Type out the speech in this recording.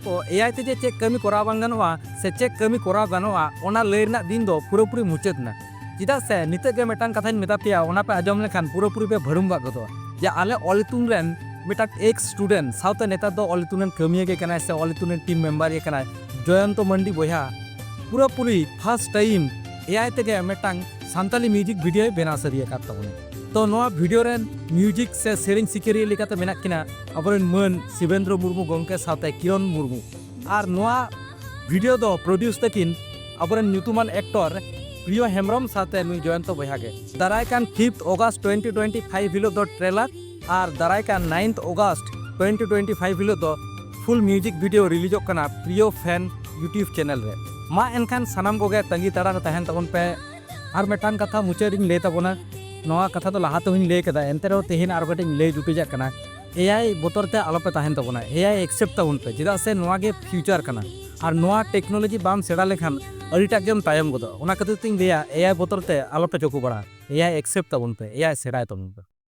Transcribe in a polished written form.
तो एआई ते चेक कमी करा बांग गानोआ से चेक कमी करा गानोआ ओना लय रना दिन दो पूरापूरी मुचादना चेदा से निते के मिटान कथाñ मेता पेया ओना पे आजम लेखान पूरापूरी पे भरुम बाग गदो जे आले ऑल इतुन रेन मिटाक एक स्टूडेंट साउथ नेता दो ऑल इतुन कमिया के कनाय से ऑल इतुन टीम मेंबर ये कनाय जयंत मंडी बोया पूरापूरी फर्स्ट टाइम एआई ते के मिटांग सांताली म्यूजिक वीडियो बना सरिया का तबने तो नोआ वीडियो रेन म्यूजिक से सेरिंग सिकेरिया लेकाते मेना किना अबरेन मन शिवेंद्र मुर्मू गंके साथे किरण मुर्मू और नोआ वीडियो दो प्रोड्यूस तकिन अबरेन न्यूतुमान एक्टर प्रियो हेम्ब्रम साथे नुई जयंत बोया के दारायकान 5 अगस्त 2025 हिलो दो ट्रेलर और दारायकान 9 अगस्त 2025 हिलो दो फुल म्यूजिक वीडियो रिलीजोग कना प्रियो फैन यूट्यूब चैनल रे मा एनखान सनाम कोगे तंगी तड़ा तहन तबन पे और मिटान कथा मुचादिन ले तबना नोआ कथा तो लहाते हुई ले कदा एनते रो तेहिन आर कटिंग ले जुटिजा कना एआई बोतरते आलोपे तहन तबना एआई एक्सेप्ट तबन पे चेदा से नोआ गे फ्यूचर कना और नोआ टेक्नोलॉजी बाम सेड़ा लेखान अडिटा गेम तायम गदो ओना खातिर तिन लेया एआई बोतरते आलोपे चोकु बड़ा एआई एक्सेप्ट तबन पे एआई सेड़ाय तबन पे।